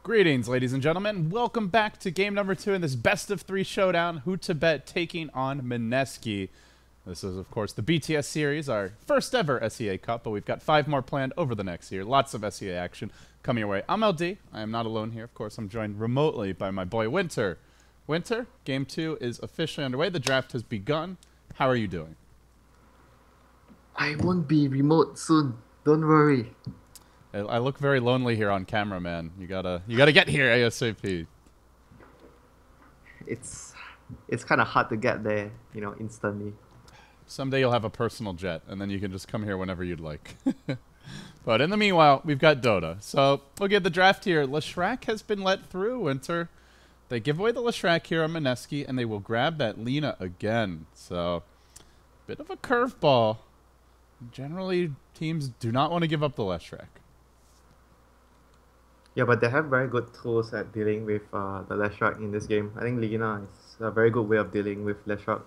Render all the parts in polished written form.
Greetings, ladies and gentlemen. Welcome back to game number 2 in this best of 3 showdown. Who2Bet taking on Mineski. This is, of course, the BTS series, our first ever SEA Cup, but we've got 5 more planned over the next year. Lots of SEA action coming your way. I'm LD. I am not alone here. Of course, I'm joined remotely by my boy WinteR. WinteR, game 2 is officially underway. The draft has begun. How are you doing? I won't be remote soon. Don't worry. I look very lonely here on camera, man. You gotta get here ASAP. It's kind of hard to get there, instantly. Someday you'll have a personal jet, and then you can just come here whenever you'd like. But in the meanwhile, we've got Dota. So look at the draft here. Leshrac has been let through, WinteR. They give away the Leshrac here on Mineski, and they will grab that Lina again. So, bit of a curveball. Generally, teams do not want to give up the Leshrac. Yeah, but they have very good tools at dealing with the Leshrac in this game. I think Lina is a very good way of dealing with Leshrac.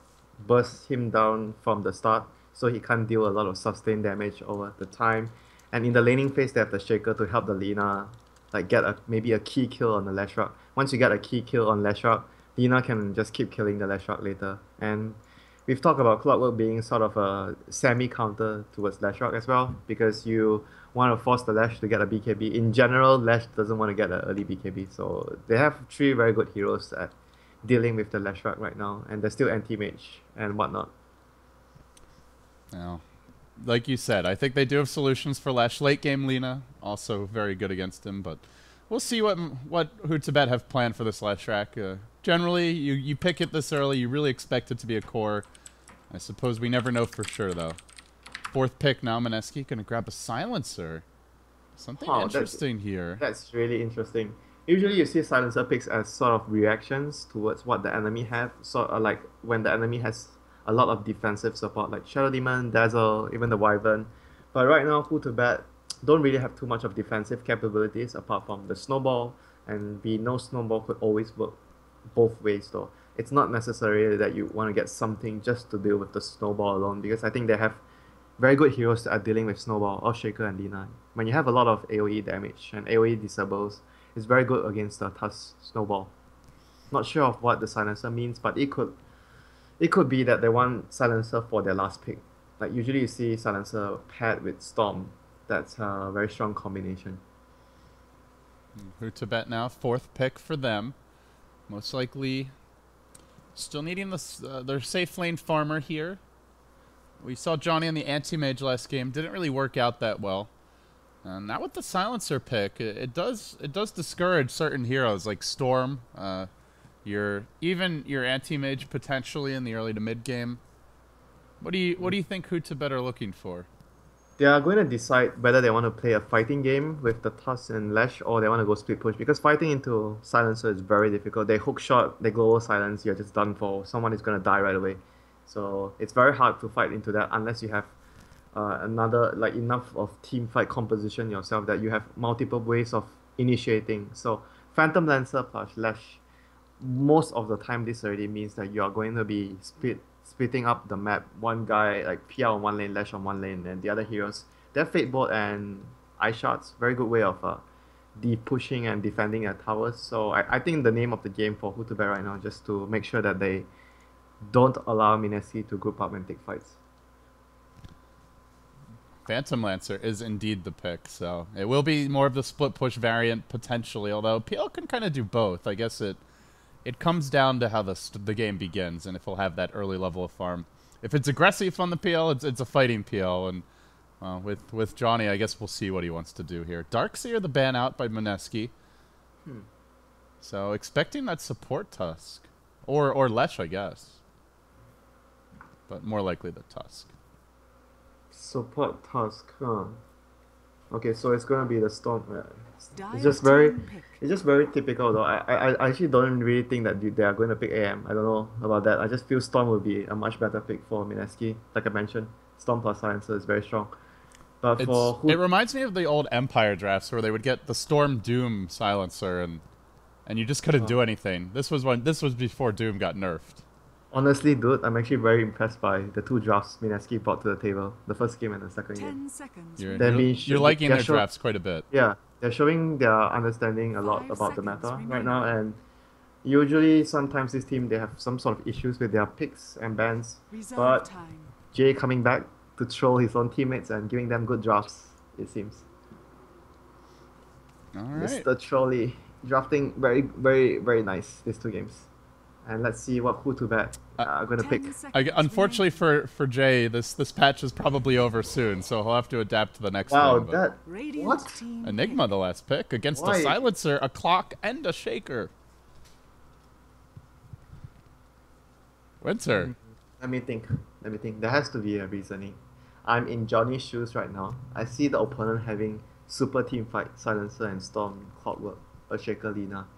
Burst him down from the start, so he can't deal a lot of sustained damage over the time. And in the laning phase, they have the Shaker to help the Lina get maybe a key kill on the Leshrac. Once you get a key kill on Leshrac, Lina can just keep killing the Leshrac later. And we've talked about Clockwork being sort of a semi-counter towards Leshrac as well, because you want to force the Lesh to get a BKB. In general, Lesh doesn't want to get an early BKB, so they have 3 very good heroes at dealing with the Leshrac right now, and they're still anti-mage and whatnot. Now, like you said, I think they do have solutions for Lesh. Late game Lina, also very good against him, but we'll see what Who2Bet have planned for this Leshrac. Generally, you pick it this early, you really expect it to be a core. I suppose we never know for sure, though. 4th pick now, Mineski, gonna grab a Silencer. Something interesting here. That's really interesting. Usually you see Silencer picks as sort of reactions towards what the enemy have, sort of like when the enemy has a lot of defensive support, like Shadow Demon, Dazzle, even the Wyvern. But right now, Who2Bet don't really have too much of defensive capabilities apart from the Snowball, and we know Snowball could always work both ways though. It's not necessary that you want to get something just to deal with the Snowball alone, because I think they have very good heroes that are dealing with Snowball or Shaker and Lina. When you have a lot of AoE damage and AoE disables, it's very good against the Tusk Snowball. Not sure of what the Silencer means, but it could be that they want Silencer for their last pick. Like usually you see Silencer paired with Storm. That's a very strong combination. Who2Bet now, 4th pick for them. Most likely still needing their safe lane farmer here. We saw Johnny on the anti-mage last game. Didn't really work out that well. Now with the Silencer pick, it does discourage certain heroes like Storm. Your anti-mage potentially in the early to mid game. What do you think Who2Bet are looking for? They are going to decide whether they want to play a fighting game with the Tusk and Lash, or they want to go split push, because fighting into Silencer is very difficult. They hook shot, they global silence, you're just done for. Someone is going to die right away. So it's very hard to fight into that unless you have enough of team fight composition yourself that you have multiple ways of initiating. So Phantom Lancer plus Lash, most of the time this already means that you are going to be splitting up the map. One guy like PR on one lane, Lash on one lane, and the other heroes, they have Fate Bolt and Ice Shards. Very good way of pushing and defending their towers. So I think the name of the game for Who2Bet right now, just to make sure that they don't allow Mineski to group up and take fights. Phantom Lancer is indeed the pick, so it will be more of the split push variant potentially, although PL can kind of do both. I guess it comes down to how the game begins and if he'll have that early level of farm. If it's aggressive on the PL, it's a fighting PL, and with Johnny, I guess we'll see what he wants to do here. Darkseer, the ban out by Mineski. So expecting that support Tusk. Or Lesh, I guess. But more likely the Tusk. Support Tusk, huh? Okay, so it's gonna be the Storm. It's just very typical though. I actually don't really think that they are going to pick AM. I don't know about that. I just feel Storm will be a much better pick for Mineski. Like I mentioned, Storm plus Silencer is very strong. But it reminds me of the old Empire drafts where they would get the Storm Doom Silencer and you just couldn't do anything. This was before Doom got nerfed. Honestly, dude, I'm actually very impressed by the 2 drafts Mineski brought to the table. The first game and the second game. 10 seconds. You're liking their drafts quite a bit. Yeah, They're showing their understanding a lot about the meta right now, and usually sometimes this team they have some sort of issues with their picks and bans, but Jay coming back to troll his own teammates and giving them good drafts, it seems. All right. Mr. Trolley drafting very, very, very nice these two games. And let's see what Who2Bet are going to pick. Unfortunately for Jay, this patch is probably over soon, so he'll have to adapt to the next wow, one. That what? Enigma, the last pick against Why? a silencer, a clock, and a shaker. WinteR. Let me think. Let me think. There has to be a reasoning. I'm in Johnny's shoes right now. I see the opponent having super team fight, silencer and storm, clockwork, a shaker Lina,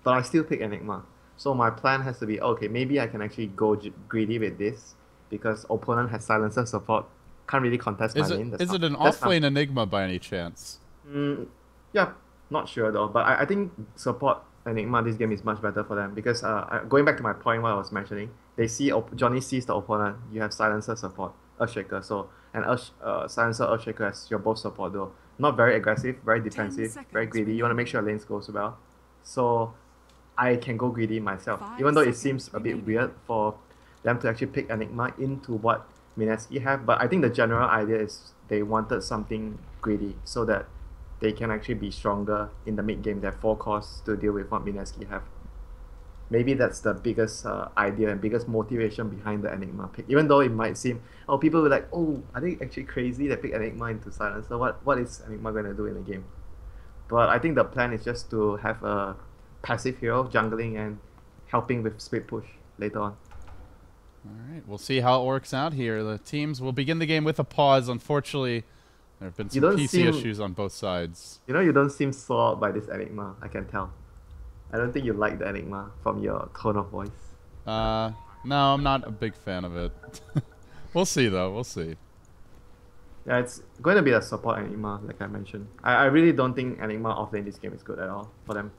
but I still pick Enigma. So my plan has to be, okay, maybe I can actually go greedy with this because opponent has silencer support, can't really contest my lane. Is it an off-lane Enigma by any chance? Yeah, not sure though, but I think support Enigma this game is much better for them because going back to my point what I was mentioning, they see Johnny sees the opponent, you have silencer support, Earthshaker, so and silencer Earthshaker as your both support though. Not very aggressive, very defensive, very greedy. You want to make sure lanes goes well. So I can go greedy myself. Even though it seems a bit weird for them to actually pick Enigma into what Mineski have, but I think the general idea is they wanted something greedy so that they can actually be stronger in the mid game. They have 4 cores to deal with what Mineski have. Maybe that's the biggest idea and biggest motivation behind the Enigma pick. Even though it might seem, oh, people will like, oh, are they actually crazy? They pick Enigma into Silencer. What is Enigma going to do in the game? But I think the plan is just to have a passive hero jungling and helping with split push later on. All right, we'll see how it works out here. The teams will begin the game with a pause. Unfortunately, there have been some PC issues on both sides. You know, you don't seem sore by this Enigma, I can tell. I don't think you like the Enigma from your tone of voice. No, I'm not a big fan of it. We'll see, though. We'll see. Yeah, it's going to be a support Enigma, like I mentioned. I really don't think Enigma offlane this game is good at all for them.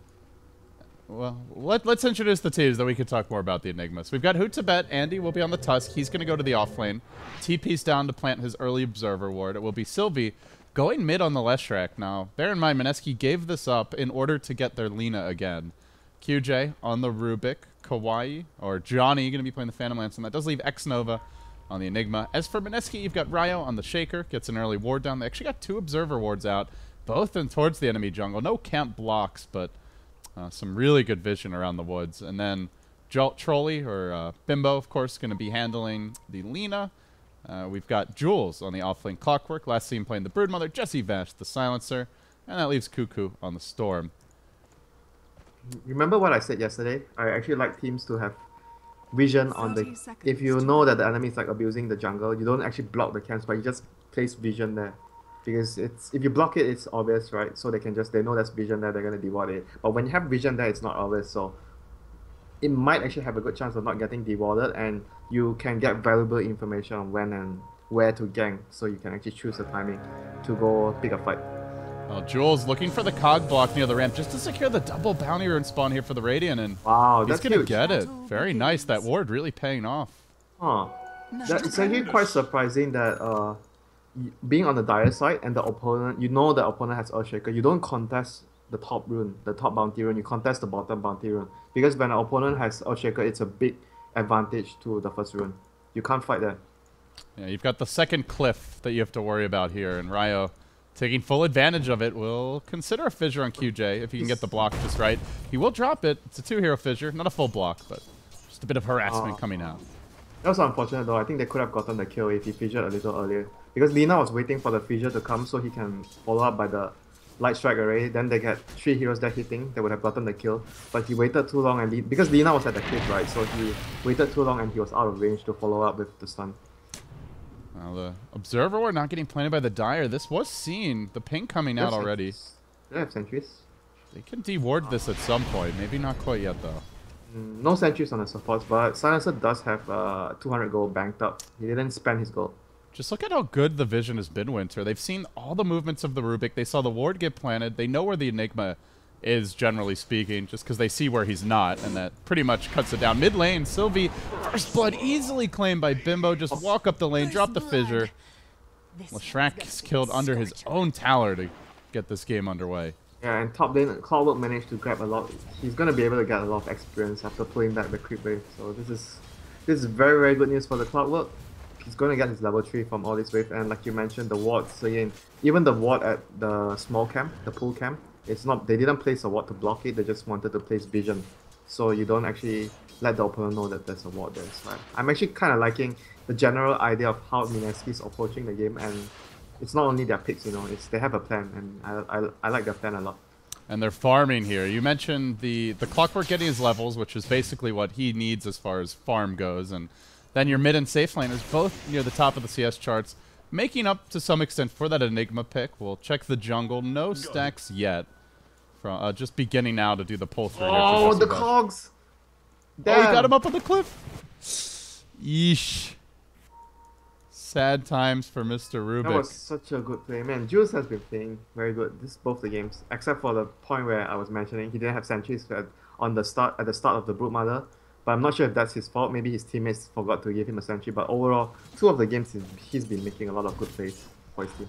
Well, let's introduce the teams, then we can talk more about the Enigmas. We've got Who2Bet. Andy will be on the Tusk. He's going to go to the offlane. TP's down to plant his early Observer Ward. It will be Sylvie going mid on the Leshrac. Now, bear in mind, Mineski gave this up in order to get their Lina again. QJ on the Rubik. Kawaii, or Johnny, going to be playing the Phantom Lance, and that does leave X-Nova on the Enigma. As for Mineski, you've got Ryo on the Shaker. Gets an early ward down. They actually got 2 Observer Wards out, both in towards the enemy jungle. No camp blocks, but some really good vision around the woods. And then Trolley, or Bimbo, of course, going to be handling the Lina. We've got Jules on the offlane Clockwork. Last seen playing the Broodmother. Jesse Vash, the Silencer. And that leaves Cuckoo on the Storm. Remember what I said yesterday? I actually like teams to have vision on the... If you know that the enemy is like abusing the jungle, you don't actually block the camps, but you just place vision there. Because it's if you block it, it's obvious, right? So they know there's vision there, they're going to deward it. But when you have vision there, it's not obvious, so it might actually have a good chance of not getting dewarded, and you can get valuable information on when and where to gank, so you can actually choose the timing to go pick a fight. Well, Jules looking for the cog block near the ramp just to secure the double bounty rune spawn here for the Radiant, and wow, he's going to get it. Very nice. That ward really paying off. Huh. It's actually quite surprising that being on the dire side and the opponent, you know the opponent has Earthshaker, you don't contest the top rune, the top bounty rune, you contest the bottom bounty rune. Because when an opponent has Earthshaker, it's a big advantage to the first rune. You can't fight that. Yeah, you've got the second cliff that you have to worry about here, and Ryo, taking full advantage of it, will consider a fissure on QJ if he can get the block just right. He will drop it. It's a 2-hero fissure, not a full block, but just a bit of harassment coming out. That was unfortunate though. I think they could have gotten the kill if he fissured a little earlier. Because Lina was waiting for the fissure to come so he can follow up by the light strike array. Then they get 3 heroes there hitting. They would have gotten the kill. But he waited too long, and because Lina was at the cliff, right? So he waited too long and he was out of range to follow up with the stun. Well, the Observer Ward not getting planted by the Dire. This was seen. The ping coming out already. They have sentries. They can deward this at some point. Maybe not quite yet, though. No sentries on the supports, but Silencer does have 200 gold banked up. He didn't spend his gold. Just look at how good the vision has been, WinteR. They've seen all the movements of the Rubik. They saw the ward get planted. They know where the Enigma is, generally speaking, just because they see where he's not, and that pretty much cuts it down. Mid lane, Sylvie, first blood easily claimed by Bimbo. Just walk up the lane, drop the fissure. Leshrac is killed under his own tower to get this game underway. Yeah, and top lane, Clockwork managed to grab a lot. He's gonna be able to get a lot of experience after pulling back the creep wave. So this is very very good news for the Clockwork. He's gonna get his level 3 from all this wave, and like you mentioned, the wards again. Even the ward at the small camp, the pool camp, it's not. They didn't place a ward to block it. They just wanted to place vision, so you don't actually let the opponent know that there's a ward there. So I'm actually kind of liking the general idea of how Mineski is approaching the game, and it's not only their picks, you know, it's they have a plan, and I like their plan a lot. And they're farming here. You mentioned the Clockwork getting his levels, which is basically what he needs as far as farm goes. And then your mid and safe laners, both near the top of the CS charts, making up to some extent for that Enigma pick. We'll check the jungle. No stacks yet. From just beginning now to do the pull through. Oh, the cogs! Damn. Oh, he got him up on the cliff. Yeesh. Sad times for Mr. Rubik. That was such a good play. Man, Jules has been playing very good both the games. Except for the point where I was mentioning he didn't have sentries at the start of the Broodmother. But I'm not sure if that's his fault. Maybe his teammates forgot to give him a sentry. But overall, 2 of the games he's been making a lot of good plays for his team.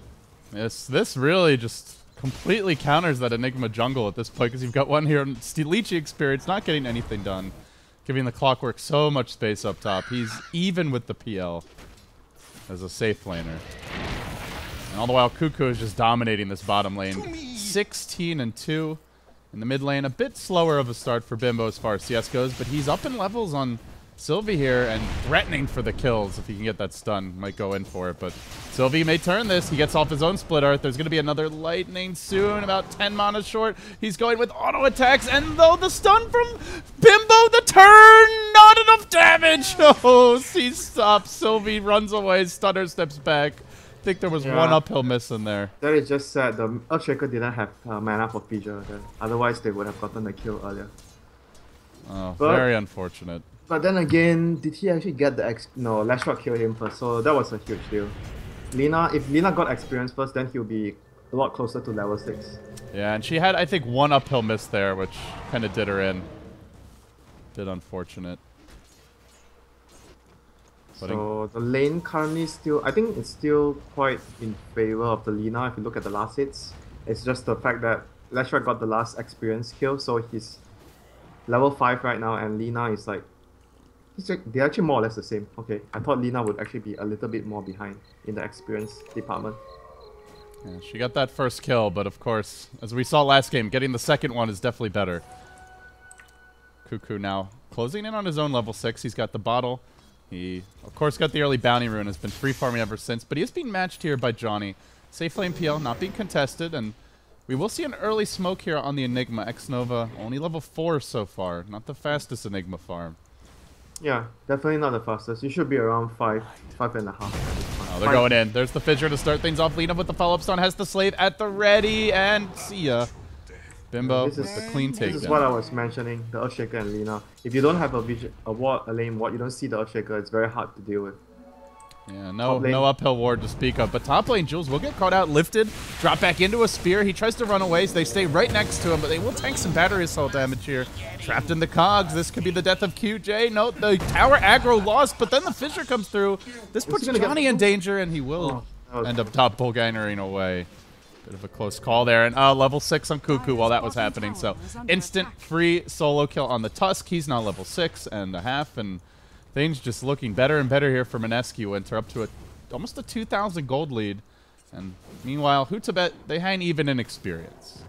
This really just completely counters that Enigma jungle at this point, because you've got one here on Leechy experience not getting anything done, giving the Clockwork so much space up top. He's even with the PL as a safe laner. And all the while, Cuckoo is just dominating this bottom lane. 16-2 in the mid lane. A bit slower of a start for Bimbo as far as CS goes, but he's up in levels on Sylvie here and threatening for the kills. If he can get that stun, might go in for it, but Sylvie may turn this. He gets off his own split art. There's going to be another lightning soon, about 10 mana short. He's going with auto attacks, and though the stun from Bimbo, the turn, not enough damage. Oh, he stops. Sylvie runs away. Stunner steps back. I think there was one uphill miss in there. That is just sad. The Earthshaker didn't have mana for Fissure. Otherwise, they would have gotten the kill earlier. Oh, very unfortunate. But then again, did he actually get the No, Lashrock killed him first, so that was a huge deal. If Lina got experience first, then he'll be a lot closer to level 6. Yeah, and she had, I think, one uphill miss there, which kind of did her in. Bit unfortunate. So the lane currently still, I think it's still quite in favor of the Lina if you look at the last hits. It's just the fact that Lashrock got the last experience kill, so he's level 5 right now, and Lina is like, they're actually more or less the same. Okay, I thought Lina would actually be a little bit more behind in the experience department. Yeah, she got that first kill, but of course, as we saw last game, getting the second one is definitely better. Cuckoo now closing in on his own level 6. He's got the bottle. He, of course, got the early bounty rune, has been free farming ever since, but he is being matched here by Johnny. Safe lane PL not being contested, and we will see an early smoke here on the Enigma. X-Nova, only level 4 so far. Not the fastest Enigma farm. Yeah, definitely not the fastest. You should be around 5.5. Oh, they're going in. There's the Fissure to start things off. Lina with the follow-up stun has the Slave at the ready, and see ya. Bimbo, this is the clean takedown. This is what I was mentioning, the Earthshaker and Lina. If you don't have a lane ward, you don't see the Earthshaker, it's very hard to deal with. Yeah, no uphill ward to speak of. But top lane, Jules will get caught out, lifted, drop back into a spear. He tries to run away, so they stay right next to him, but they will tank some battery assault damage here. Trapped in the cogs. This could be the death of QJ. No, the tower aggro lost, but then the Fissure comes through. This puts Johnny in danger, and he will end up top bullgainering away. Bit of a close call there. And level 6 on Cuckoo while that was happening. So instant free solo kill on the Tusk. He's now level 6.5, and things just looking better and better here for Mineski. WinteR up to almost a 2,000 gold lead. And meanwhile, Who2Bet, they hang even in experience.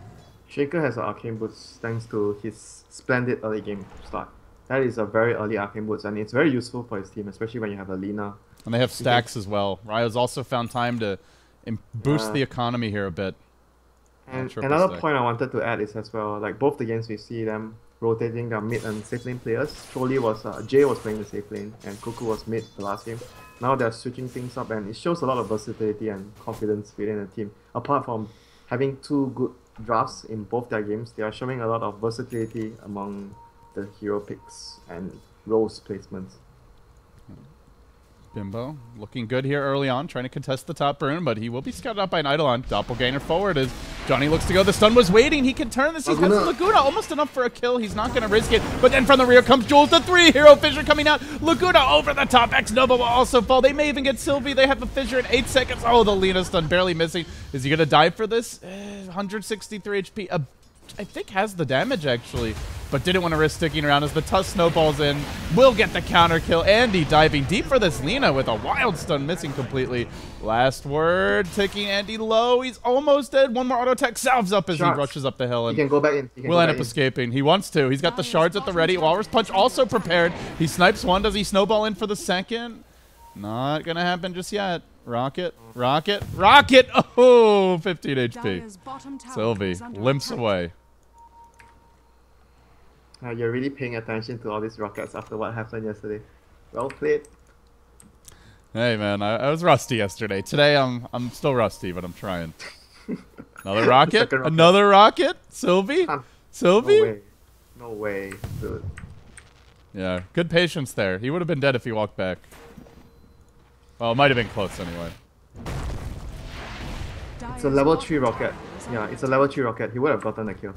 Shaker has an Arcane Boots thanks to his splendid early game start. That is a very early Arcane Boots, and it's very useful for his team, especially when you have a Lina. And they have stacks as well. Ryo's also found time to boost the economy here a bit. And another point I wanted to add is as well, like both the games we see them rotating their mid and safe lane players. Jay was playing the safe lane and Cuckoo was mid the last game. Now they're switching things up, and it shows a lot of versatility and confidence within the team. Apart from having 2 good drafts in both their games, they are showing a lot of versatility among the hero picks and roles placements. Bimbo looking good here early on, trying to contest the top rune, but he will be scouted out by an Eidolon. Doppelganger forward as Johnny looks to go. The stun was waiting. He can turn this. He has Laguna almost enough for a kill. He's not going to risk it. But then from the rear comes Jules, the 3-hero fissure coming out. Laguna over the top. X-Nova will also fall. They may even get Sylvie. They have the fissure in 8 seconds. Oh, the Lina stun barely missing. Is he going to die for this? 163 HP. I think has the damage actually, but didn't want to risk sticking around as the Tusk snowballs in. Will get the counter kill. Andy diving deep for this Lina with a wild stun missing completely. Last word, taking Andy low. He's almost dead. One more auto attack salves up as he rushes up the hill and he can go back in. Will end up escaping. He wants to. He's got the shards at the ready. Walrus Punch also prepared. He snipes one. Does he snowball in for the second? Not gonna happen just yet. Rocket, rocket, rocket! Oh, 15 HP. Sylvie limps away. You're really paying attention to all these rockets after what happened yesterday. Well played. Hey man, I was rusty yesterday. Today I'm still rusty, but I'm trying. Another rocket? Another rocket? Sylvie? Sylvie? No way. No way, dude. Yeah, good patience there. He would have been dead if he walked back. Well, it might have been close anyway. It's a level 3 rocket. Yeah, it's a level 3 rocket. He would have gotten a kill.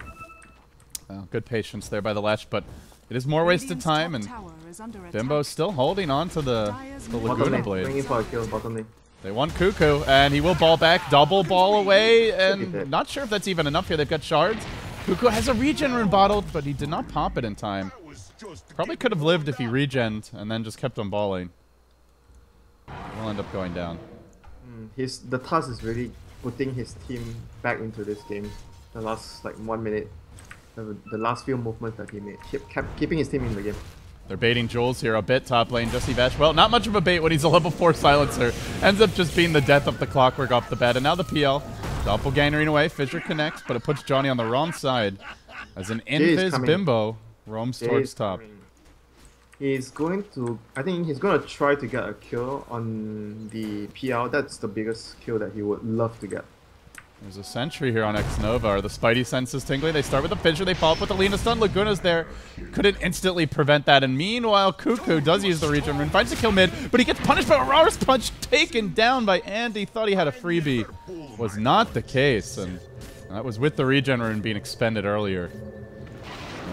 Good patience there by the Lash, but it is more wasted time, and Bimbo's still holding on to the Laguna Blade. Bringing for a kill, bottom lane. They want Cuckoo, and he will ball back, double ball away, and not sure if that's even enough here. They've got shards. Cuckoo has a regen rune bottled, but he did not pop it in time. Probably could have lived if he regened and then just kept on balling. He'll end up going down. The Tusk is really putting his team back into this game. The last like 1 minute, the last few movements that he made, kept keeping his team in the game. They're baiting Jules here a bit top lane. Jesse Bash, well, not much of a bait when he's a level 4 silencer. Ends up just being the death of the clockwork off the bat. And now the PL. Doppelgangering away. Fissure connects, but it puts Johnny on the wrong side. As an invis Bimbo roams towards top. He's going to, I think he's going to try to get a kill on the PL. That's the biggest kill that he would love to get. There's a sentry here on X-Nova. Are the Spidey senses tingling? They start with the Fissure. They follow up with the Lina stun. Laguna's there. Couldn't instantly prevent that. And meanwhile, Cuckoo does use the regen rune. Finds a kill mid, but he gets punished by a Walrus Punch. Taken down by Andy. Thought he had a freebie. Was not the case. And that was with the regen rune being expended earlier.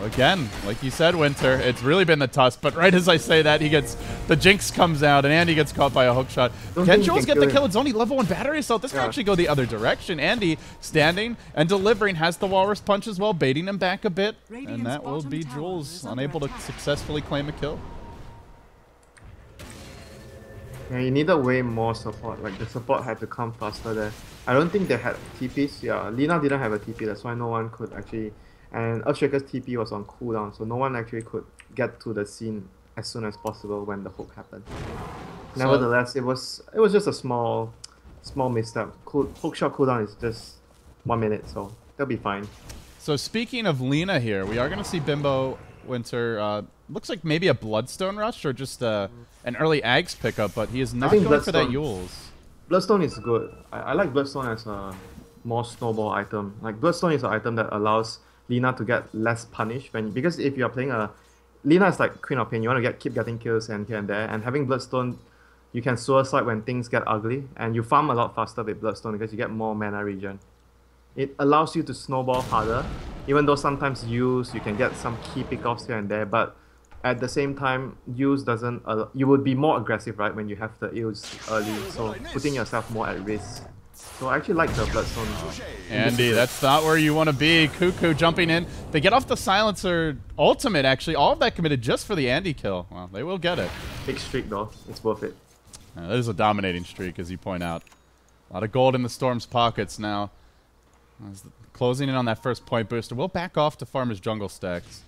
Again, like you said, WinteR, it's really been the Tusk, but right as I say that, he gets, the Jinx comes out, and Andy gets caught by a hook shot. Can Jules get the kill? It's only level 1 battery assault. This can actually go the other direction. Andy, standing and delivering, has the Walrus Punch as well, baiting him back a bit, and that will be Jules, unable to successfully claim a kill. Yeah, you needed way more support. Like, the support had to come faster there. I don't think they had TPs. Yeah, Lina didn't have a TP, that's why no one could actually... And Earthshaker's TP was on cooldown, so no one actually could get to the scene as soon as possible when the hook happened. So, nevertheless, it was just a small misstep. Hook shot cooldown is just 1 minute, so they'll be fine. So speaking of Lina here, we are going to see Bimbo WinteR. Looks like maybe a Bloodstone rush or just an early Ags pickup, but he is not going for that Yules. Bloodstone is good. I like Bloodstone as a more snowball item. Like, Bloodstone is an item that allows Lina to get less punished because if you are playing Lina is like Queen of Pain. You want to keep getting kills and here and there, and having Bloodstone, you can suicide when things get ugly, and you farm a lot faster with Bloodstone because you get more mana regen. It allows you to snowball harder, even though sometimes you can get some key pickoffs here and there, but at the same time, use doesn't. You would be more aggressive, right, when you have the use early, so putting yourself more at risk. So I actually like the Bloodstone. Andy, that's not where you want to be. Cuckoo jumping in. They get off the silencer ultimate, actually. All of that committed just for the Andy kill. Well, they will get it. Big streak, though. It's worth it. That is a dominating streak, as you point out. A lot of gold in the Storm's pockets now. Closing in on that first point booster. We'll back off to farm his jungle stacks.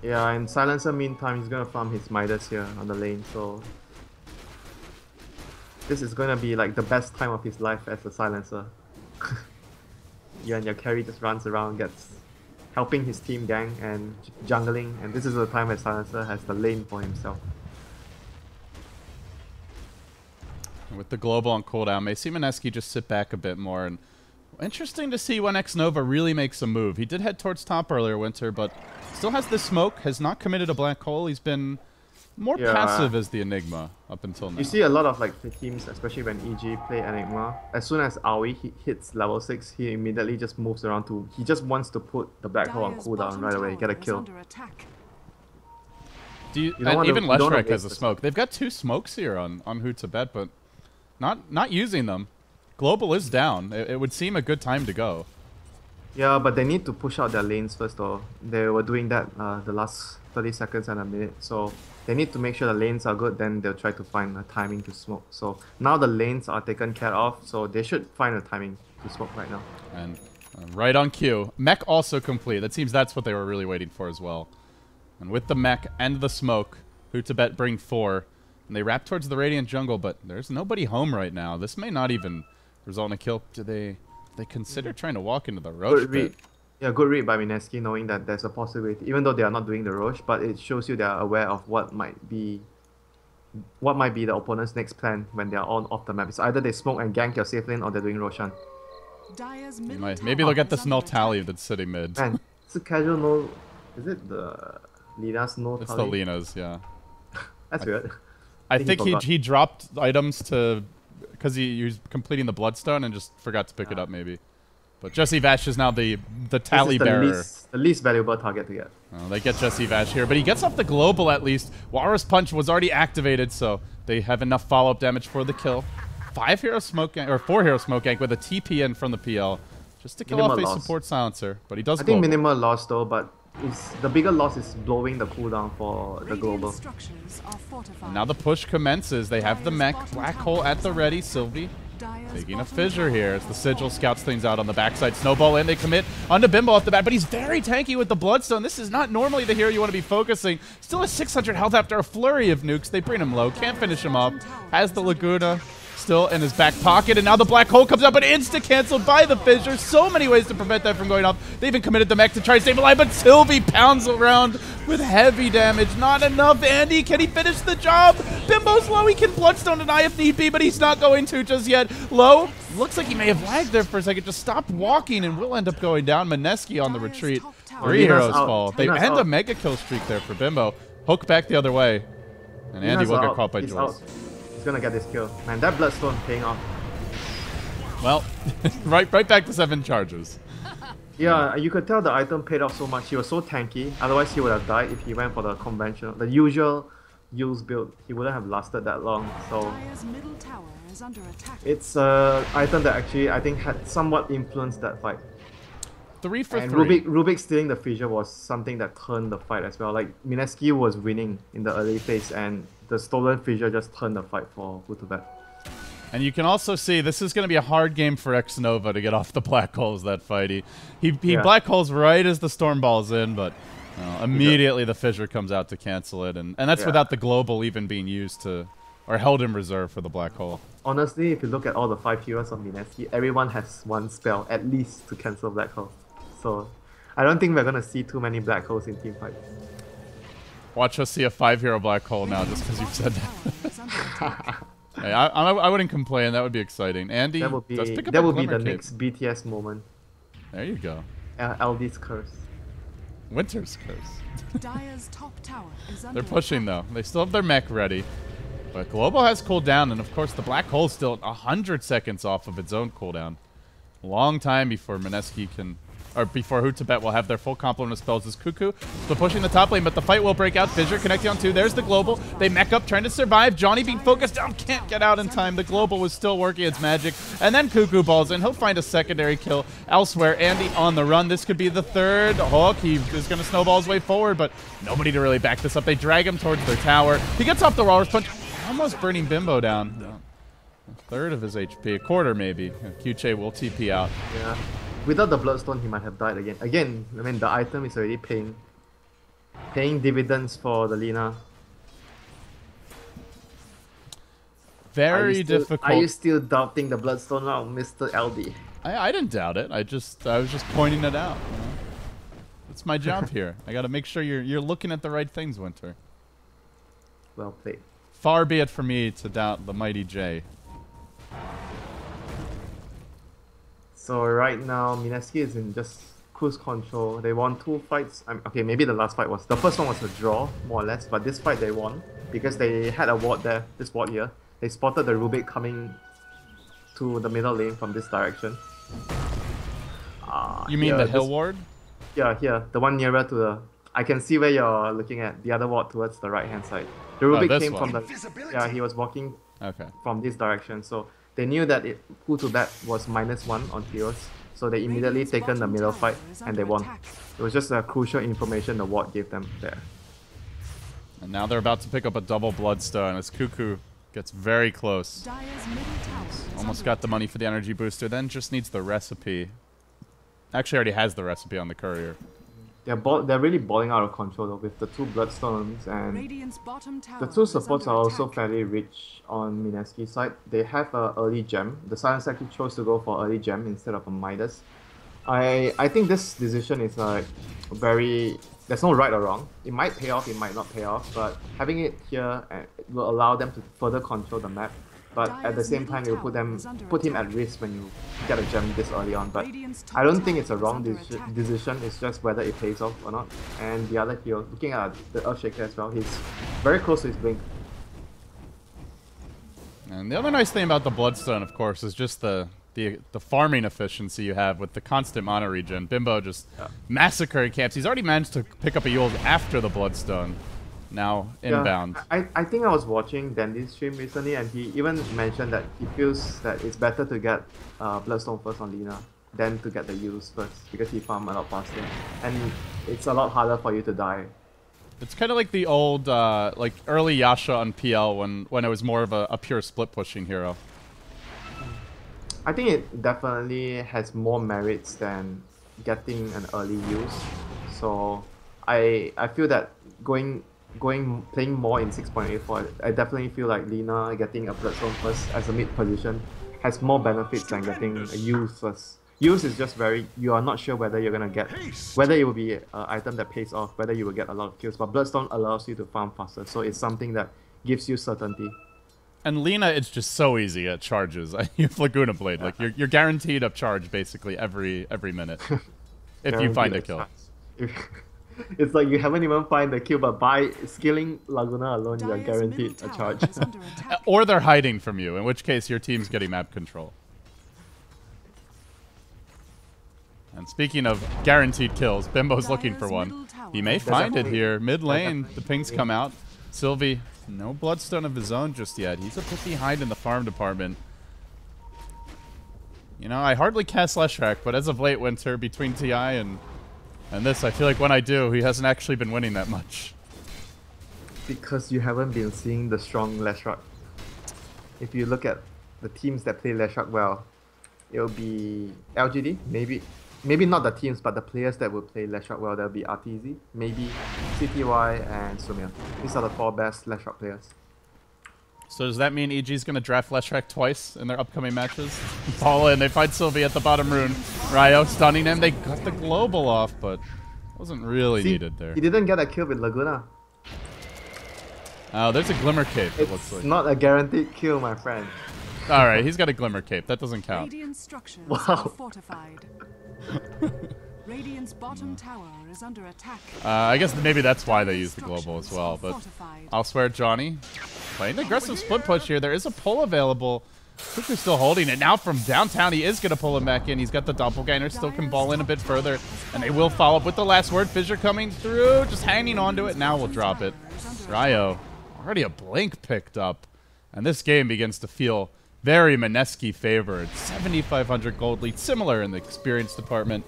Yeah, and Silencer, meantime, he's going to farm his Midas here on the lane, so... This is gonna be like the best time of his life as a silencer. You and your carry just runs around, gets helping his team gang and jungling, and this is the time when silencer has the lane for himself. With the global on cooldown, may see Mineski just sit back a bit more. And interesting to see when X-Nova really makes a move. He did head towards top earlier, WinteR, but still has this smoke, has not committed a black hole. He's been More Yeah. passive as the Enigma up until now. You see a lot of like the teams, especially when EG play Enigma. As soon as Aoi hits level 6, he immediately just moves around to. He just wants to put the black hole on Dire's cooldown bottom right away, tower get a is kill. under attack. Do you, don't and wanna- even you don't wanna Leshrac has a waste the smoke. They've got 2 smokes here on Who2Bet, but not using them. Global is down. It would seem a good time to go. Yeah, but they need to push out their lanes first though. They were doing that the last 30 seconds and a minute. So they need to make sure the lanes are good, then they'll try to find a timing to smoke. So now the lanes are taken care of, so they should find a timing to smoke right now. And right on cue. Mech also complete. That seems that's what they were really waiting for as well. And with the mech and the smoke, Who2Bet bring 4. And they wrap towards the Radiant jungle, but there's nobody home right now. This may not even result in a kill. Do they consider trying to walk into the Roche Good read. pit? Yeah, good read by Mineski, knowing that there's a possibility, even though they are not doing the Roche, but it shows you they are aware of what might be the opponent's next plan when they are on off the map. It's either they smoke and gank your safe lane, or they're doing Roshan. Dire's They middle might, maybe tower they'll get this is null under tally attack. that's sitting mid. Man, it's a casual no. Is it the Lina's no? It's the tally? Lena's, yeah. That's weird. I he think forgot. he dropped items to because he was completing the Bloodstone and just forgot to pick it Ah. up maybe. But Jesse Vash is now the This tally is the bearer. the least valuable target to get. They get Jesse Vash here, but he gets off the global at least. Walrus Punch was already activated, so they have enough follow-up damage for the kill. 5 hero smoke gank, or 4 hero smoke gank with a TP in from the PL, just to kill Minimal off a loss. support silencer. But he does I think global. minimal loss though, but the bigger loss is blowing the cooldown for the Radiant global. structures are fortified. And now the push commences. They have the mech, black hole at the ready. Sylvie Dire's taking a bottom fissure tower here as the is Sigil under scouts things out on the backside. Snowball in, they commit onto Bimbo off the bat, but he's very tanky with the Bloodstone. This is not normally the hero you want to be focusing. Still has 600 health after a flurry of nukes. They bring him low, can't finish him off. Has the Laguna still in his back pocket, and now the black hole comes up, but insta-canceled by the fissure. So many ways to prevent that from going off. They even committed the mech to try to stay alive, but Sylvie pounds around with heavy damage. Not enough. Andy, can he finish the job? Bimbo's low. He can Bloodstone deny if need be, but he's not going to just yet. Low. Looks like he may have lagged there for a second. Just stopped walking and will end up going down. Mineski on the Dire's retreat. top tower 3 Lina's heroes out. fall. They Lina's end a out. mega kill streak there for Bimbo. Hook back the other way. And Andy will get caught by He's Jules. out. He's gonna get this kill. Man, that Bloodstone paying off. Well, right back to 7 charges. Yeah, you could tell the item paid off so much. He was so tanky. Otherwise, he would have died if he went for the conventional, the usual use build. He wouldn't have lasted that long. So Dire's middle tower is under attack. it's a item that actually I think had somewhat influenced that fight. 3 for And 3. Rubik stealing the fissure was something that turned the fight as well. Like Mineski was winning in the early phase, and the stolen fissure just turned the fight for Who2Bet. And you can also see this is going to be a hard game for X-Nova to get off the black holes that fight. He Yeah. black holes right as the storm ball's in, but immediately the fissure comes out to cancel it. And that's Yeah. without the global even being used to, or held in reserve for the black hole. Honestly, if you look at all the 5 heroes of Mineski, everyone has one spell at least to cancel black hole. So I don't think we're gonna see too many black holes in team fight. Watch us see a 5-hero black hole now just because you've said that. Tower is under attack. Hey, I wouldn't complain. That would be exciting. Andy That would does pick up that a would be Glimmer the Cape. next BTS moment. There you go. LD's curse. Winter's curse. Dire's top tower is under They're pushing though. They still have their mech ready. But Global has cooled down, and of course the black hole's still 100 seconds off of its own cooldown. Long time before Mineski can, or before Who2Bet will have their full complement of spells as Cuckoo. Still pushing the top lane, but the fight will break out. Fissure connecting on 2. There's the Global. They mech up, trying to survive. Johnny being focused down, can't get out in time. The Global was still working its magic. And then Cuckoo balls in. He'll find a secondary kill elsewhere. Andy on the run. This could be the third hook. He is going to snowball his way forward, but nobody to really back this up. They drag him towards their tower. He gets off the Walrus Punch, almost burning Bimbo down. A third of his HP, a quarter maybe. QJ will TP out. Yeah. Without the Bloodstone, he might have died again. Again, I mean, the item is already paying dividends for the Lina. Very Are difficult. you still doubting the Bloodstone now, Mr. LD? I didn't doubt it. I was just pointing it out. You know? It's my job here. I got to make sure you're looking at the right things, Winter. Well played. Far be it from me to doubt the mighty J. So right now, Mineski is in just cruise control. They won 2 fights. Okay, maybe the last fight was... The first one was a draw, more or less. But this fight they won. because they had a ward there, this ward here. They spotted the Rubik coming to the middle lane from this direction. You mean the hill ward? Yeah, here, the one nearer to the... I can see where you're looking at, the other ward towards the right hand side. The Rubik came one. from the... Yeah, he was walking Okay. from this direction, so they knew that Who2Bet was -1 on heroes, so they immediately taken the middle fight and they won. It was just a crucial information the ward gave them there. And now they're about to pick up a double Bloodstone as Cuckoo gets very close. Dire's middle tower is Almost under got the money for the energy booster, then just needs the recipe. Actually already has the recipe on the courier. They're really balling out of control though, with the 2 Bloodstones, and Radiant's bottom tower the 2 is supports under are also attack. fairly rich on Mineski's side. They have a early gem. The Silence actually chose to go for early gem instead of a Midas. I think this decision is like very... There's no right or wrong. It might pay off, it might not pay off, but having it here will allow them to further control the map. But at the same time, it will put him at risk when you get a gem this early on. But I don't think it's a wrong decision. It's just whether it pays off or not. And the other hero, looking at the Earthshaker as well, he's very close to his blink. And the other nice thing about the Bloodstone, of course, is just the farming efficiency you have with the constant mana regen. Bimbo just massacring camps. He's already managed to pick up a Yule after the Bloodstone. Now inbound. Yeah, I think I was watching Dandy's stream recently, and he even mentioned that he feels that it's better to get Bloodstone first on Lina than to get the Yules first, because he farm a lot faster. And it's a lot harder for you to die. It's kind of like the old, like early Yasha on PL when it was more of a pure split pushing hero. I think it definitely has more merits than getting an early use. So I feel that playing more in 6.84, I definitely feel like Lina getting a Bloodstone first as a mid position has more benefits than getting a use first. Use is just you are not sure whether you're gonna get, whether it will be an item that pays off, whether you will get a lot of kills, but Bloodstone allows you to farm faster, so it's something that gives you certainty. And Lina, it's just so easy at charges. You have Laguna Blade, like you're guaranteed a charge basically every minute if you find a kill. It's like you haven't even find the kill, but by skilling Laguna alone, you are Dire's guaranteed middle a tower charge. is under attack. Or they're hiding from you, in which case your team's getting map control. And speaking of guaranteed kills, Bimbo's looking for one. He may find it here. Mid lane, the pings come out. Sylvie, no Bloodstone of his own just yet. He's a bit behind in the farm department. You know, I hardly cast Leshrac, but as of late, WinteR, between TI and this, I feel like when I do, he hasn't actually been winning that much. Because you haven't been seeing the strong Leshrac. If you look at the teams that play Leshrac well, it'll be LGD, maybe not the teams, but the players that will play Leshrac well. There'll be RTZ, maybe CTY, and Sumia. These are the 4 best Leshrac players. So does that mean EG's going to draft Leshrac twice in their upcoming matches? Fall in, they find Sylvie at the bottom rune. Ryo stunning him, they got the global off, but wasn't really needed there. He didn't get a kill with Laguna. Oh, there's a Glimmer Cape, it looks like. It's not a guaranteed kill, my friend. Alright, he's got a Glimmer Cape, that doesn't count. Radiant structures Wow. are fortified. Radiant's bottom tower is under attack. I guess maybe that's why they use the global as well, but I'll swear Johnny. Playing an aggressive split push here. There is a pull available. Cuckoo's still holding it. Now from downtown, he is going to pull him back in. He's got the doppelganger, still can ball in a bit further. And they will follow up with the last word. Fissure coming through, just hanging on to it. Now we'll drop it. Ryo, already a blink picked up. And this game begins to feel very Mineski favored. 7,500 gold lead, similar in the experience department.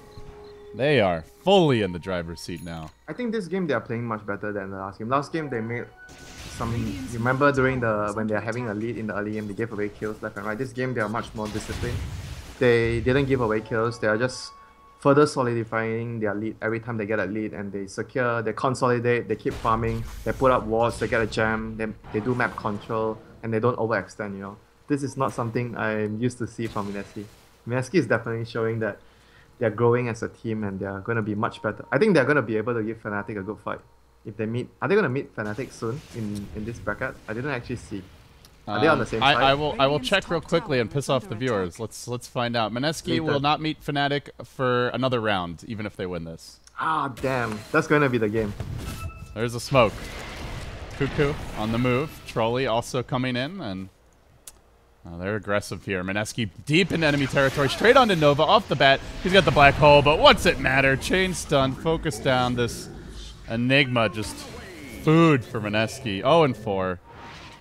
They are fully in the driver's seat now. I think this game they are playing much better than the last game. Last game they made some... You remember during when they are having a lead in the early game, they gave away kills left and right. This game they are much more disciplined. They didn't give away kills. They are just further solidifying their lead every time they get a lead, and they secure, they consolidate, they keep farming, they put up walls, they get a gem, they do map control, and they don't overextend, you know. This is not something I'm used to see from Mineski. Mineski is definitely showing that they're growing as a team and they're going to be much better. I think they're going to be able to give Fnatic a good fight. If they meet, are they going to meet Fnatic soon in this bracket? I didn't actually see. Are they on the same side? I will check real quickly and piss off the viewers. Let's find out. Mineski will not meet Fnatic for another round, even if they win this. Ah, damn. That's going to be the game. There's a smoke. Cuckoo on the move. Trolley also coming in, and they're aggressive here. Mineski deep in enemy territory, straight onto Nova off the bat. He's got the black hole, but what's it matter? Chain stun, focus down. This Enigma, just food for Mineski. 0-4.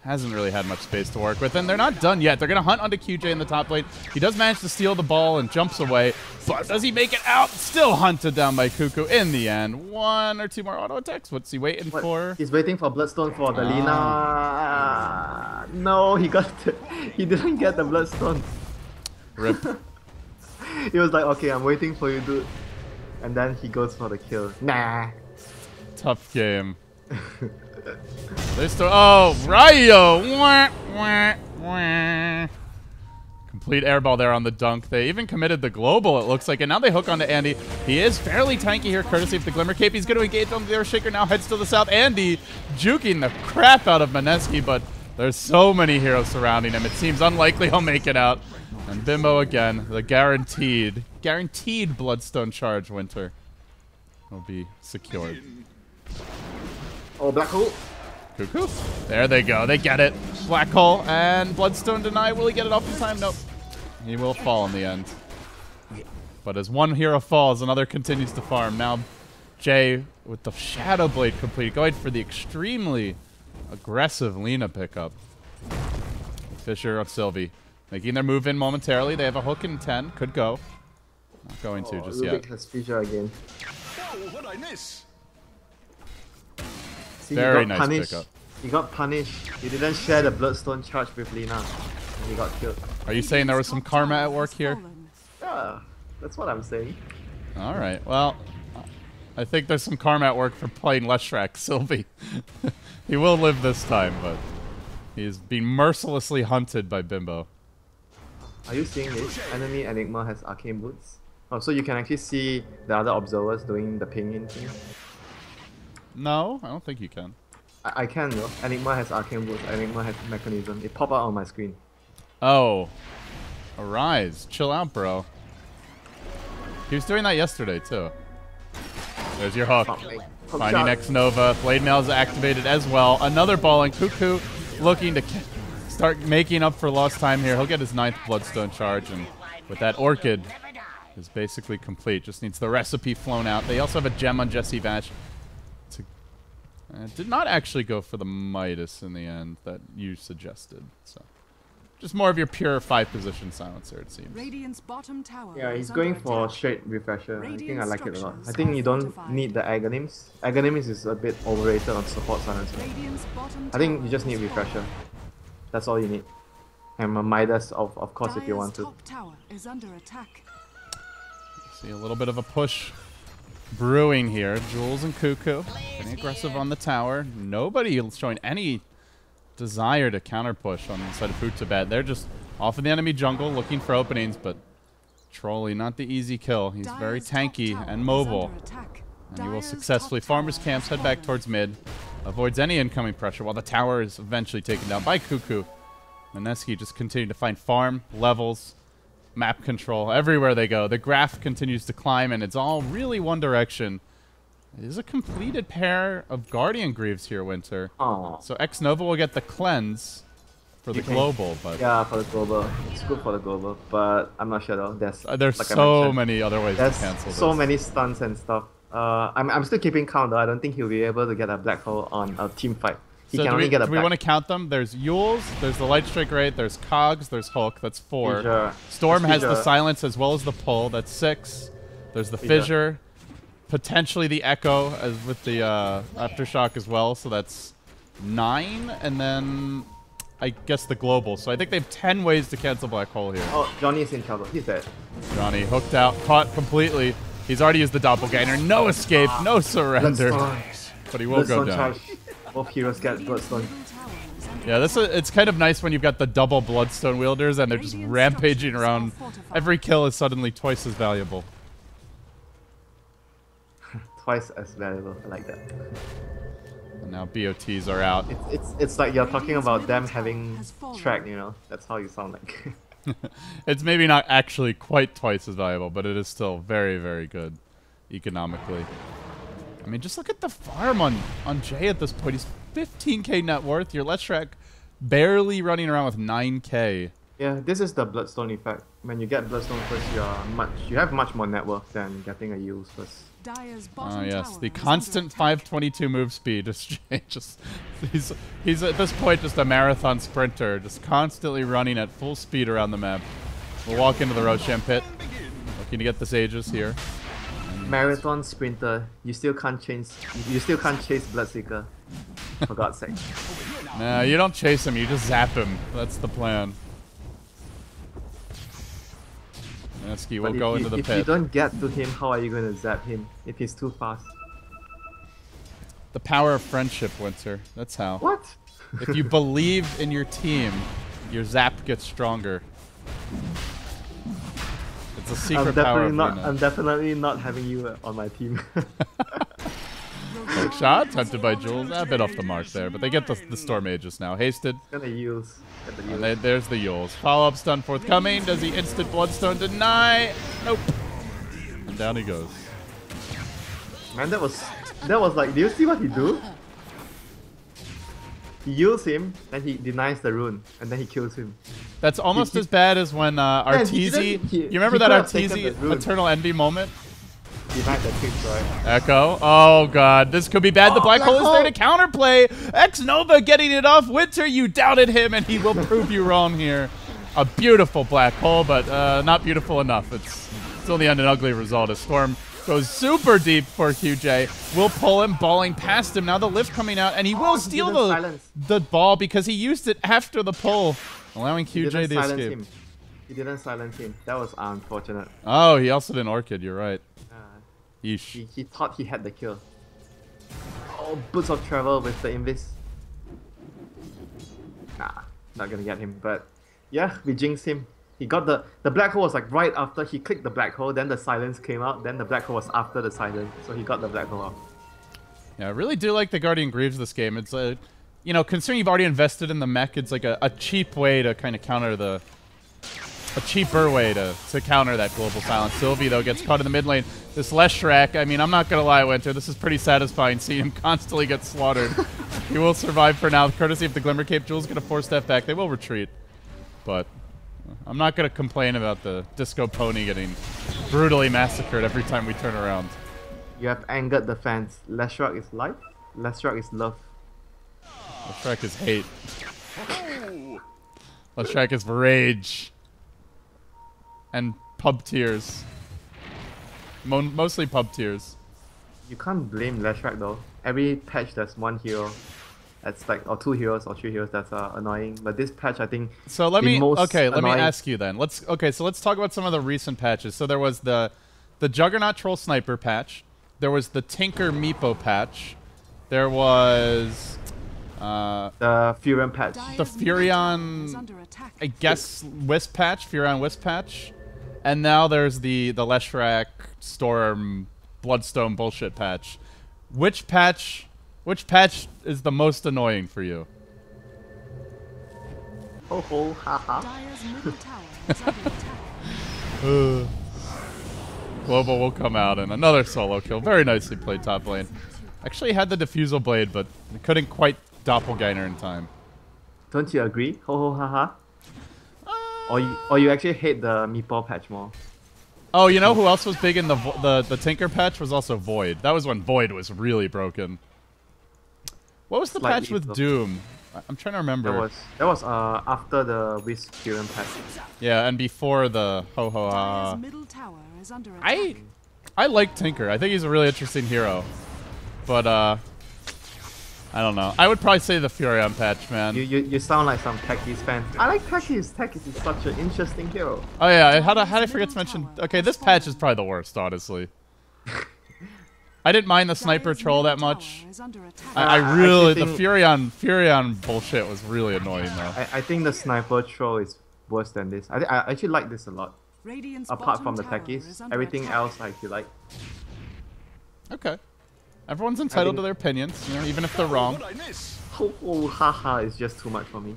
Hasn't really had much space to work with, and they're not done yet. They're going to hunt onto QJ in the top lane. He does manage to steal the ball and jumps away, but does he make it out? Still hunted down by Cuckoo in the end. 1 or 2 more auto attacks. What's he waiting for? He's waiting for Bloodstone for the Lina. No, he didn't get the Bloodstone. Rip. He was like, okay, I'm waiting for you, dude. And then he goes for the kill. Nah. Tough game. Oh, Ryo! Wah, wah, wah. Complete airball there on the dunk. They even committed the global, it looks like, and now they hook onto Andy. He is fairly tanky here, courtesy of the Glimmer Cape. He's going to engage on the Earthshaker, now heads to the south. Andy juking the crap out of Mineski, but there's so many heroes surrounding him. It seems unlikely he'll make it out. And Bimbo again, the guaranteed Bloodstone charge, WinteR, will be secured. Oh, Black Hole. Cuckoo. There they go. They get it. Black hole and Bloodstone deny. Will he get it off in time? Nope. He will fall in the end. But as one hero falls, another continues to farm. Now Jay with the Shadow Blade complete, going for the extremely aggressive Lina pickup. Fisher of Sylvie making their move in momentarily. They have a hook in 10. Could go. Not going to just yet. Has Fisher again. What I miss? See, Very nice pickup. He got punished. He didn't share the Bloodstone charge with Lina. And he got killed. Are you saying there was some karma at work here? Yeah, that's what I'm saying. Alright, well, I think there's some karma at work for playing Leshrac, Sylvie. He will live this time, but he's being mercilessly hunted by Bimbo. Are you seeing this? Enemy Enigma has arcane boots. Oh, so you can actually see the other observers doing the pinging thing? No, I don't think you can. I can though. Enigma has arcane boots. Enigma has mechanism. It pop out on my screen. Oh. Arise. Chill out, bro. He was doing that yesterday, too. There's your hook. Finding X Nova. Blade Mail is activated as well. Another ball, and Cuckoo looking to start making up for lost time here. He'll get his 9th Bloodstone charge, and with that Orchid is basically complete. Just needs the recipe flown out. They also have a gem on Jesse Vash. Did not actually go for the Midas in the end that you suggested. So, just more of your pure 5-position silencer, it seems. Radiant's bottom tower Yeah, he's is going under for attack. straight refresher. I think I like it a lot. I structures think are you don't fortified. need the Agonims. Agonims is a bit overrated on support silencer. Radiant's bottom I think tower you just need has refresher. fallen. That's all you need. And a Midas, of course, if you want to. Dire's top tower is under attack. See a little bit of a push brewing here. Jules and Cuckoo getting aggressive on the tower. Nobody showing any desire to counter push on the side of Who2Bet. They're just off in the enemy jungle looking for openings, but Trolley, not the easy kill. He's very Dire's top tanky tower and is mobile. under attack. And he will Dire's successfully top farm his tower camps, has head back fallen. towards mid, avoids any incoming pressure while the tower is eventually taken down by Cuckoo. Mineski just continuing to find farm, levels, map control, everywhere they go. The graph continues to climb, and it's all really one direction. It is a completed pair of Guardian Greaves here, WinteR. Oh. So X Nova will get the cleanse for the You can- global, but Yeah, for the global. It's good for the global, but I'm not sure though. There's like I so mentioned, many other ways There's to cancel so this. many stunts and stuff. I'm still keeping count though. I don't think he'll be able to get a black hole on a team fight. He So can do only we, get a do we black. want to count them? There's Yules, there's the Light Strike Rate, there's Cogs, there's Hulk, that's 4. Fissure. Storm There's has the Fissure. silence as well as the pull, that's 6. There's the Fissure. Fissure, potentially the Echo as with the Aftershock as well, so that's 9, and then I guess the Global. So I think they have 10 ways to cancel Black Hole here. Oh, Johnny is in trouble. He's dead. Johnny hooked out, caught completely. He's already used the Doppelganger. No escape, no surrender, Bloodstone. but he will go Bloodstone down. charge. Both heroes get Bloodstone. Middle tower is under Yeah, it's kind of nice when you've got the double Bloodstone wielders and they're just Radiant rampaging structures around. are fortified. Every kill is suddenly twice as valuable. Twice as valuable. I like that. And now BOTs are out. It's like you're talking Radiant's about them middle tower having has fallen. track, you know? That's how you sound like. It's maybe not actually quite twice as valuable, but it is still very, very good economically. I mean, just look at the farm on Jay at this point. He's 15k net worth. Your Leshrac barely running around with 9k. Yeah, this is the Bloodstone effect. When you get Bloodstone first, you have much more net worth than getting a use first. Dire's bottom Oh yes, tower the is under constant attack. 522 move speed. He's at this point just a marathon sprinter, just constantly running at full speed around the map. We'll walk into the Ro16 pit, looking to get the Sages here. Marathon sprinter, you still can't chase Bloodseeker. For God's sake. Nah, you don't chase him, you just zap him. That's the plan. Mineski will go into the if you pit. don't get to him, how are you going to zap him if he's too fast? The power of friendship, WinteR. That's how. What? If you believe in your team, your zap gets stronger. It's a secret power of Luna. I'm definitely not having you on my team. Hook shot, tempted by Jules. A bit off the mark there, but they get the Storm Aegis now. Hasted. Gonna use. And there's the Yules. Follow-up stun forthcoming. Does he instant Bloodstone deny? Nope. And down he goes. Man, that was like, do you see what he do? He heals him, then he denies the rune, and then he kills him. That's almost as bad as when Arteezy... You remember that Arteezy Eternal Envy moment? Denied the creeps, right? Echo. Oh god, this could be bad. The black hole is there to counterplay. X-Nova getting it off. WinteR, you doubted him, and he will prove you wrong here. A beautiful black hole, but not beautiful enough. It's only an ugly result. A Storm goes super deep for QJ. Will pull him, balling past him. Now the lift coming out, and he will steal the ball because he used it after the pull, allowing QJ the escape. He didn't silence him. That was unfortunate. Oh, he also didn't Orchid. You're right. Yeesh. He thought he had the kill. Oh, Boots of Travel with the Invis. Nah, not gonna get him. But yeah, we jinxed him. He got the black hole was like right after he clicked the black hole, then the silence came out, then the black hole was after the silence, so he got the black hole off. Yeah, I really do like the Guardian Greaves this game. It's you know, considering you've already invested in the mech, it's like a cheap way to kind of counter a cheaper way to counter that global silence. Sylvie, though, gets caught in the mid lane. This Leshrac, I mean, I'm not going to lie, WinteR, this is pretty satisfying seeing him constantly get slaughtered. He will survive for now, courtesy of the Glimmer Cape. Jules going to force step back. They will retreat. But I'm not going to complain about the Disco Pony getting brutally massacred every time we turn around. You have angered the fans. Leshrac is life, Leshrac is love. Leshrac is hate. Leshrac is rage. And pub tears. Mostly pub tears. You can't blame Leshrac though. Every patch there's one hero that's like, or two heroes or three heroes that's annoying. But this patch, I think. So let me ask you then. Let's talk about some of the recent patches. So there was the Juggernaut Troll Sniper patch. There was the Tinker Meepo patch. There was the Furion patch. The Furion, I guess, Wisp patch. Furion Wisp patch. And now there's the Leshrac Storm Bloodstone bullshit patch. Which patch is the most annoying for you? Ho ho ha ha. Dire's middle tower is under attack. Global will come out and another solo kill. Very nicely played top lane. Actually had the Diffusal Blade, but couldn't quite doppelganger in time. Don't you agree? Ho ho ha ha. Or you actually hate the Meepo patch more? Oh, you know who else was big in the Tinker patch? Was also Void. That was when Void was really broken. What was the patch with Doom? I'm trying to remember. That was after the Wisp Furion patch. Yeah, and before the ho ho ha. I like Tinker. I think he's a really interesting hero. But I don't know. I would probably say the Furion patch, man. You sound like some Techies fan. I like Techies. Techies is such an interesting hero. Oh yeah, how did I forget to mention? Okay, this patch is probably the worst, honestly. I didn't mind the Sniper Troll that much. I really, the Furion bullshit was really annoying though. I think the Sniper Troll is worse than this. I actually like this a lot. Apart from the Techies, everything else I actually like. Okay. Everyone's entitled to their opinions, you know, even if they're wrong. Ho ho ha ha is just too much for me.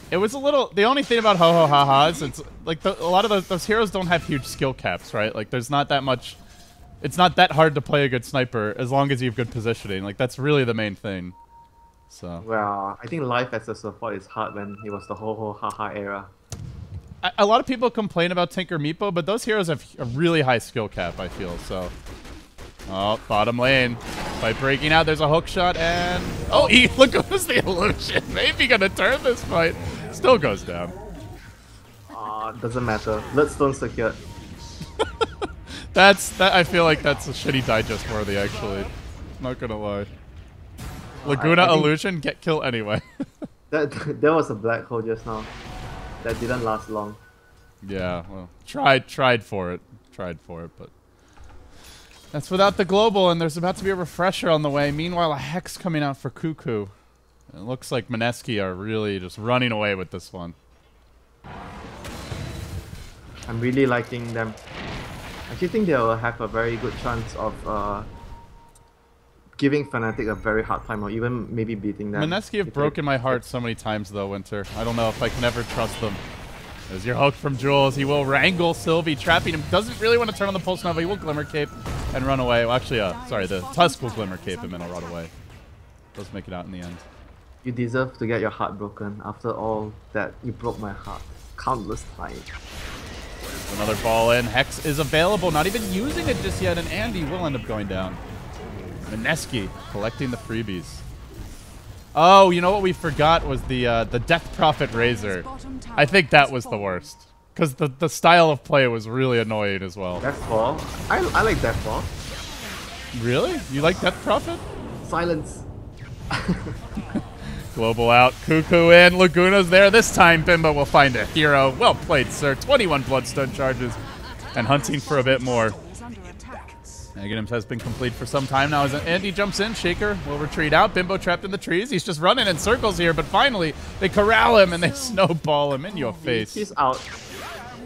It was a little. The only thing about ho ho ha ha is it's like a lot of those heroes don't have huge skill caps, right? Like there's not that much. It's not that hard to play a good sniper as long as you have good positioning. Like that's really the main thing. So Well, I think life as a support is hard when it was the whole haha era. a lot of people complain about Tinker Meepo, but those heroes have a really high skill cap, I feel. So, oh, bottom lane. By breaking out, there's a hook shot, and oh, look who's the illusion. Maybe gonna turn this fight. Still goes down. Doesn't matter. Bloodstone secured. That. I feel like that's a shitty digest worthy, actually. Not gonna lie. Laguna I think illusion, get kill anyway. there was a black hole just now. That didn't last long. Yeah, well, tried for it, but that's without the global, and there's about to be a refresher on the way. Meanwhile, a hex coming out for Cuckoo. It looks like Mineski are really just running away with this one. I'm really liking them. I actually think they will have a very good chance of giving Fnatic a very hard time, or even maybe beating them. Mineski have broken my heart so many times, though, WinteR. I don't know if I can ever trust them. There's your hook from Jules. He will wrangle Sylvie, trapping him. Doesn't really want to turn on the Pulse Nova. He will Glimmer Cape and run away. Well, actually, sorry, the Tusk will Glimmer Cape him and he'll run away. Does make it out in the end. You deserve to get your heart broken. After all that, you broke my heart countless times. Another ball in. Hex is available, not even using it just yet, and Andy will end up going down. Mineski collecting the freebies. Oh, you know what we forgot was the Death Prophet Razor. I think that was the worst. Because the style of play was really annoying as well. Deathfall? I like Deathfall. Really? You like Death Prophet? Silence. Global out. Cuckoo in. Laguna's there. This time, Bimbo will find a hero. Well played, sir. 21 Bloodstone charges. And hunting for a bit more. Negatives has been complete for some time now as Andy jumps in. Shaker will retreat out. Bimbo trapped in the trees. He's just running in circles here, but finally they corral him and they snowball him in your face. He's out.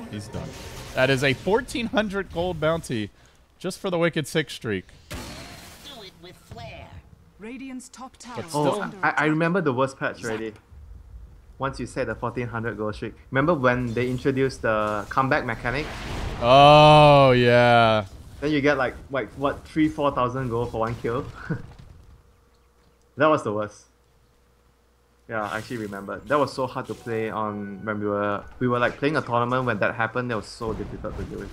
He's done. That is a 1,400 gold bounty just for the Wicked 6 streak. Do it with flair. Radiant's top tower. But still- is under I attack. remember the worst patch already. Once you said the 1,400 goal streak. Remember when they introduced the comeback mechanic? Oh, yeah. Then you get like what 3,000-4,000 gold for one kill. That was the worst. Yeah, I actually remember. That was so hard to play on when we were like playing a tournament when that happened. That was so difficult to do it.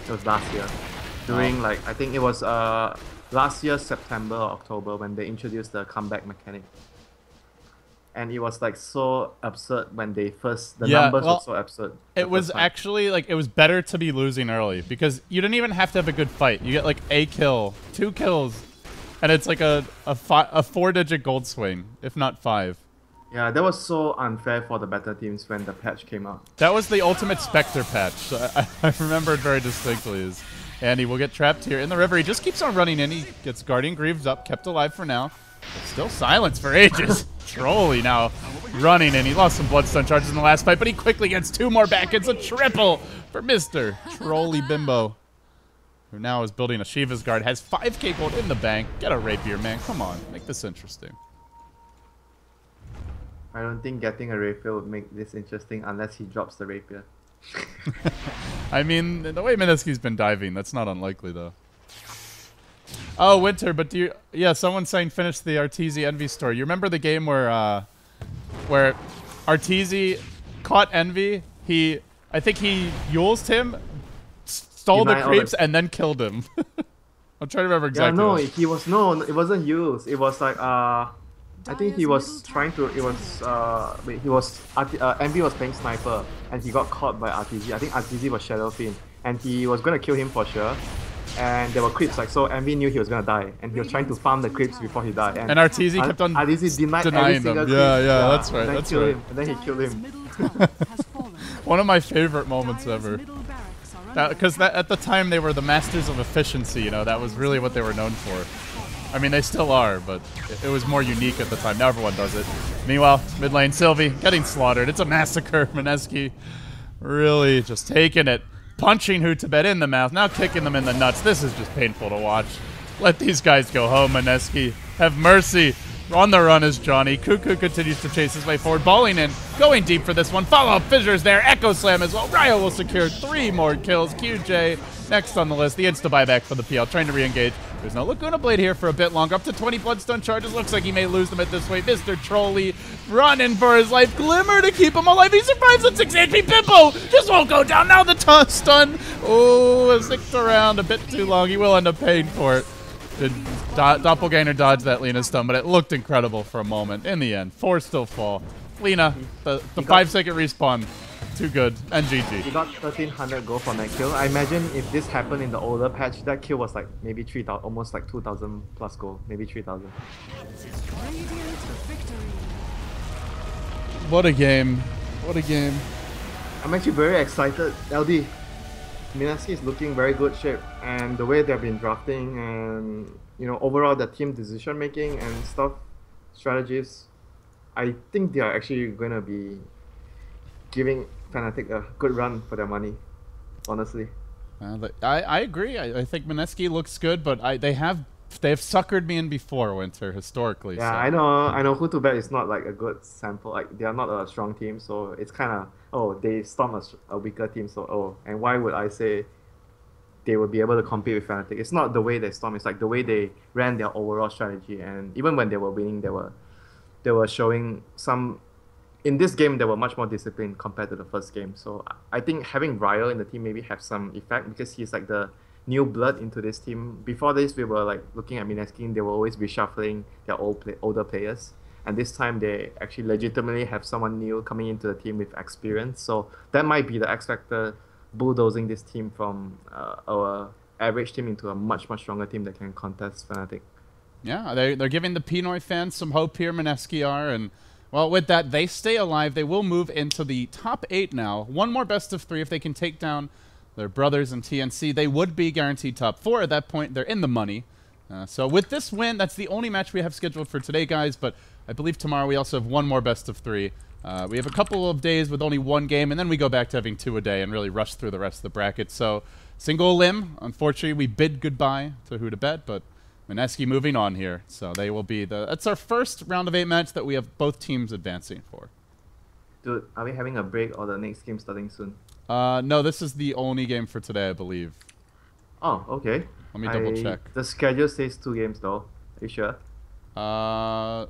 It was last year. During like I think it was last year September or October when they introduced the comeback mechanic. And it was like so absurd when they first numbers were so absurd. It was actually like it was better to be losing early because you didn't even have to have a good fight. You get like a kill, 2 kills, and it's like a 4-digit gold swing, if not 5. Yeah, that was so unfair for the better teams when the patch came out. That was the ultimate Spectre patch. So I remember it very distinctly. And he will get trapped here in the river. He just keeps on running in. He gets Guardian Greaves up, kept alive for now. But still silence for ages. Trolly now running in. He lost some Bloodstone charges in the last fight, but he quickly gets 2 more back. It's a triple for Mr. Trolly Bimbo, who now is building a Shiva's Guard. Has 5k gold in the bank. Get a Rapier, man. Come on. Make this interesting. I don't think getting a Rapier would make this interesting unless he drops the Rapier. I mean, the way Mineski's been diving, that's not unlikely, though. Oh, WinteR, but do you... Yeah, someone's saying finish the Arteezy Envy story. You remember the game where Arteezy caught Envy? I think he Yulesed him, stole the creeps, and then killed him. I'm trying to remember exactly. Yeah, no, it wasn't used. It was like, I think he was trying to, Envy was playing Sniper, and he got caught by Arteezy. I think Arteezy was Shadowfiend, and he was gonna kill him for sure. And there were creeps, like, so Envy knew he was gonna die, and he was trying to farm the creeps before he died. And Arteezy kept on Arteezy denied denying every single them. creep. Yeah, that's right, And then that's killed right. him, and then he killed him. Middle tower has fallen. One of my favorite moments ever. Middle barracks are under Because at the time they were the masters of efficiency, you know, that was really what they were known for. I mean, they still are, but it was more unique at the time. Now everyone does it. Meanwhile, mid lane, Sylvie getting slaughtered. It's a massacre. Mineski really just taking it. Punching Who2Bet in the mouth, now kicking them in the nuts. This is just painful to watch. Let these guys go home, Mineski. Have mercy. On the run is Johnny. Cuckoo continues to chase his way forward. Balling in. Going deep for this one. Follow-up fissures there. Echo Slam as well. Ryo will secure 3 more kills. QJ next on the list. The insta buyback for the PL. Trying to re-engage. There's no Laguna Blade here for a bit longer. Up to 20 Bloodstone charges. Looks like he may lose them at this way. Mr. Trolley running for his life. Glimmer to keep him alive. He survives at 6 HP. Pippo just won't go down. Now the stun. Oh, sticked around a bit too long. He will end up paying for it. Did Doppelganger dodge that Lina stun, but it looked incredible for a moment. In the end, 4 still fall. Lina, the 5-second respawn. Too good. And GG. He got 1300 gold for that kill. I imagine if this happened in the older patch, that kill was like maybe 3000, almost like 2000 plus gold, maybe 3000. Radiant victory. What a game. What a game. I'm actually very excited. LD, Mineski is looking very good shape, and the way they've been drafting and overall the team decision making and stuff, strategies, I think they are actually gonna be giving Fnatic a good run for their money, honestly. I agree. I think Mineski looks good, but they've suckered me in before, WinteR, historically. Yeah, so. I know Who2Bet is not like a good sample. Like, they are not a strong team, so it's kind of, they storm a weaker team, so and why would I say they will be able to compete with Fnatic? It's not the way they storm, it's like the way they ran their overall strategy, and even when they were winning, they were showing some. In this game, they were much more disciplined compared to the first game. So I think having Ryo in the team maybe have some effect, because he's like the new blood into this team. Before this, we were like looking at Mineski, they will always be shuffling their older players. And this time, they actually legitimately have someone new coming into the team with experience. So that might be the X factor, bulldozing this team from our average team into a much, much stronger team that can contest Fnatic. Yeah, they're giving the Pinoy fans some hope here, Mineski are, and well, with that, they stay alive. They will move into the top 8 now. One more best of 3. If they can take down their brothers in TNC, they would be guaranteed top 4. At that point, they're in the money. So with this win, that's the only match we have scheduled for today, guys. But I believe tomorrow we also have one more best of 3. We have a couple of days with only 1 game, and then we go back to having 2 a day and really rush through the rest of the bracket. So single limb, unfortunately, we bid goodbye to Who2Bet, but Mineski moving on here, so they will be that's our first round of 8 match that we have both teams advancing for. Dude, are we having a break or the next game starting soon? No, this is the only game for today, I believe. Oh, okay. Let me double check. The schedule says 2 games though. Are you sure? I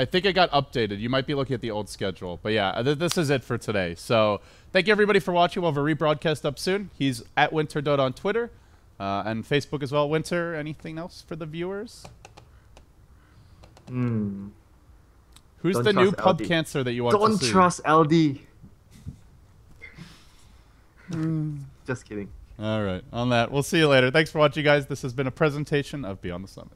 think it got updated. You might be looking at the old schedule, but yeah, this is it for today. So thank you everybody for watching. We'll have a rebroadcast up soon. He's at WinteR on Twitter. And Facebook as well. WinteR, anything else for the viewers? Hmm. Who's Don't the new trust pub LD. cancer that you want to see? Don't trust LD. Just kidding. All right. On that, we'll see you later. Thanks for watching, guys. This has been a presentation of Beyond the Summit.